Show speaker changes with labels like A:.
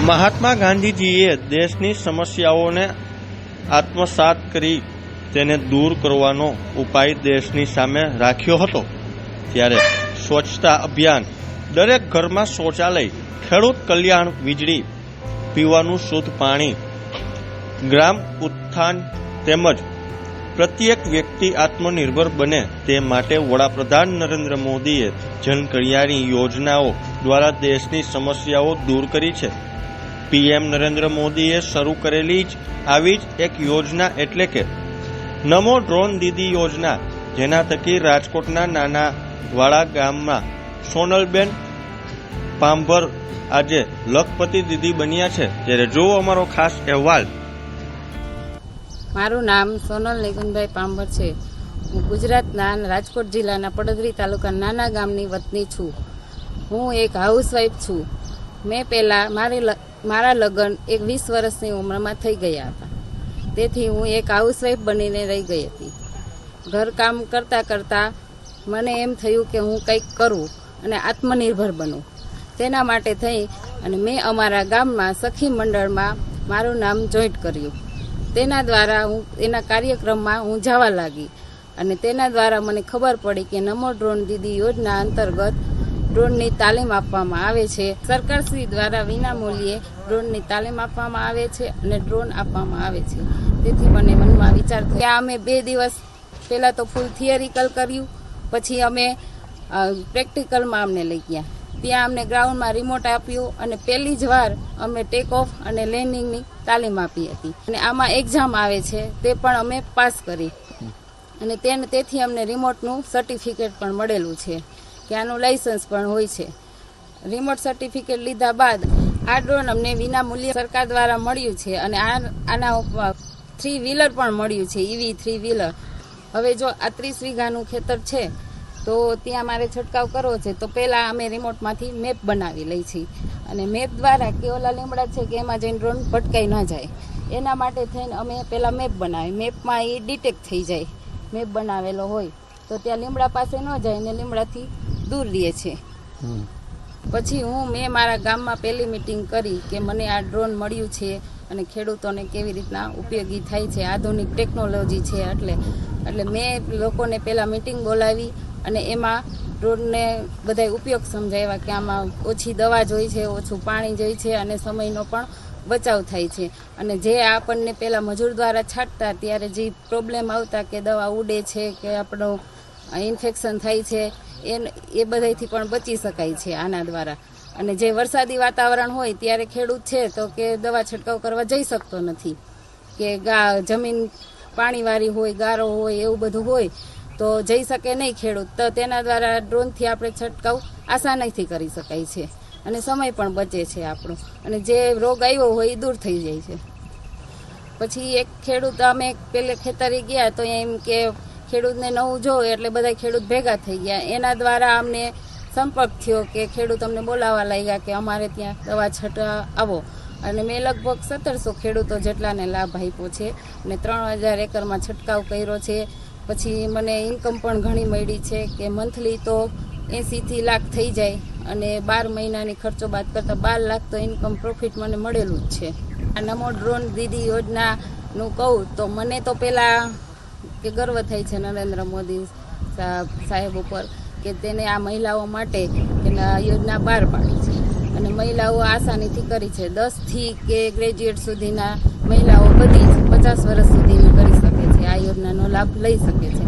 A: મહાત્મા ગાંધીજીએ દેશની સમસ્યાઓને આત્મસાત કરી તેને દૂર કરવાનો ઉપાય દેશની સામે રાખ્યો હતો. ત્યારે સ્વચ્છતા અભિયાન, દરેક ઘરમાં શૌચાલય, ખેડૂત કલ્યાણ, વીજળી, પીવાનું શુદ્ધ પાણી, ગ્રામ ઉત્થાન તેમજ પ્રત્યેક વ્યક્તિ આત્મનિર્ભર બને તે માટે વડાપ્રધાન નરેન્દ્ર મોદીએ જનકલ્યાણી યોજનાઓ દ્વારા દેશની સમસ્યાઓ દૂર કરી છે. પીએમ નરેન્દ્ર મોદીએ શરૂ કરેલી આવી જ એક યોજના એટલે કે નમો ડ્રોન દીદી યોજના, જેના થકી રાજકોટના નાના વાડા ગામમાં સોનલબેન પાંભર આજે લખપતિ દીદી બન્યા છે. ત્યારે જોવો અમારો ખાસ અહેવાલ.
B: મારું નામ સોનલ નિગુનભાઈ પાંભર છે. હું ગુજરાતના રાજકોટ જિલ્લાના પડદરી તાલુકા નાના ગામની વતની છું. હું એક હાઉસવાઈફ છું. મેં પહેલાં મારા લગ્ન એક 20 વર્ષની ઉંમરમાં થઈ ગયા હતા. તેથી હું એક હાઉસવાઈફ બનીને રહી ગઈ હતી. ઘરકામ કરતાં કરતાં મને એમ થયું કે હું કંઈક કરું અને આત્મનિર્ભર બનું. તેના માટે થઈ અને મેં અમારા ગામમાં સખી મંડળમાં મારું નામ જોઈન્ટ કર્યું. તેના દ્વારા હું એના કાર્યક્રમમાં હું જવા લાગી અને તેના દ્વારા મને ખબર પડી કે નમો ડ્રોન દીદી યોજના અંતર્ગત ડ્રોનની તાલીમ આપવામાં આવે છે. સરકારશ્રી દ્વારા વિનામૂલ્યે ડ્રોનની તાલીમ આપવામાં આવે છે અને ડ્રોન આપવામાં આવે છે. તેથી મને મનમાં વિચાર થયો. ત્યાં અમે 2 દિવસ પહેલાં તો ફૂલ થિયરિકલ કર્યું, પછી અમે પ્રેક્ટિકલમાં અમને લઈ ગયા. ત્યાં અમને ગ્રાઉન્ડમાં રિમોટ આપ્યું અને પહેલી જ વાર અમે ટેક ઓફ અને લેન્ડિંગની તાલીમ આપી હતી. અને આમાં એક્ઝામ આવે છે તે પણ અમે પાસ કરી અને તેથી અમને રિમોટનું સર્ટિફિકેટ પણ મળેલું છે કે આનું લાયસન્સ પણ હોય છે. રિમોટ સર્ટિફિકેટ લીધા બાદ આ ડ્રોન અમને વિનામૂલ્યે સરકાર દ્વારા મળ્યું છે અને આના 3 વ્હીલર પણ મળ્યું છે, EV 3 વ્હીલર. હવે જો આ 30 વીઘાનું ખેતર છે તો ત્યાં મારે છંટકાવ કરવો છે તો પહેલાં અમે રિમોટમાંથી મેપ બનાવી લઈ છીએ અને મેપ દ્વારા કે ઓલા લીમડા છે કે એમાં જઈને ડ્રોન ભટકાઈ ન જાય એના માટે થઈને અમે પહેલાં મેપ બનાવી. મેપમાં એ ડિટેક્ટ થઈ જાય, મેપ બનાવેલો હોય તો ત્યાં લીમડા પાસે ન જાય ને લીમડાથી દૂર રહે છે. પછી મેં મારા ગામમાં પહેલી મિટિંગ કરી કે મને આ ડ્રોન મળ્યું છે અને ખેડૂતોને કેવી રીતના ઉપયોગી થાય છે, આધુનિક ટેકનોલોજી છે. એટલે મેં લોકોને પહેલાં મિટિંગ બોલાવી અને એમાં ડ્રોનને બધાય ઉપયોગ સમજાવ્યા કે આમાં ઓછી દવા જોઈ છે, ઓછું પાણી જોઈ છે અને સમયનો પણ બચાવ થાય છે. અને જે આપણને પહેલાં મજૂર દ્વારા છાંટતા ત્યારે જે પ્રોબ્લેમ આવતા કે દવા ઉડે છે કે આપણો ઇન્ફેક્શન થાય છે એ બધાથી પણ બચી શકાય છે આના દ્વારા. અને જે વરસાદી વાતાવરણ હોય ત્યારે ખેડૂત છે તો કે દવા છંટકાવ કરવા જઈ શકતો નથી કે જમીન પાણીવાળી હોય, ગારો હોય, એવું બધું હોય તો જઈ શકે નહીં ખેડૂત. તો તેના દ્વારા ડ્રોનથી આપણે છંટકાવ આસાનીથી કરી શકાય છે અને સમય પણ બચે છે આપણો અને જે રોગ આવ્યો હોય એ દૂર થઈ જાય છે. પછી એક ખેડૂત અમે પેલે ખેતરે ગયા તો એમ કે ખેડૂતને નવું જોવે એટલે બધા ખેડૂત ભેગા થઈ ગયા. એના દ્વારા અમને સંપર્ક થયો કે ખેડૂત અમને બોલાવવા લાગ્યા કે અમારે ત્યાં દવા છંટવા આવો અને મેં લગભગ 1700 ખેડૂતો જેટલાને લાભ આપ્યો છે અને 3000 એકરમાં છંટકાવ કર્યો છે. પછી મને ઇન્કમ પણ ઘણી મળી છે કે મંથલી તો 80 લાખ થઈ જાય અને 12 મહિનાની ખર્ચો બાદ કરતાં 12 લાખ તો ઇન્કમ પ્રોફિટ મને મળેલું જ છે. આ નમો ડ્રોન દીદી યોજનાનું કહું તો મને તો પહેલાં કે ગર્વ થાય છે નરેન્દ્ર મોદી સાહેબ ઉપર કે તેને આ મહિલાઓ માટે યોજના બહાર પાડી છે અને મહિલાઓ આસાનીથી કરી છે. 10થી કે ગ્રેજ્યુએટ સુધીના મહિલાઓ બધી 50 વર્ષ સુધીની કરી શકે છે, આ યોજનાનો લાભ લઈ શકે છે.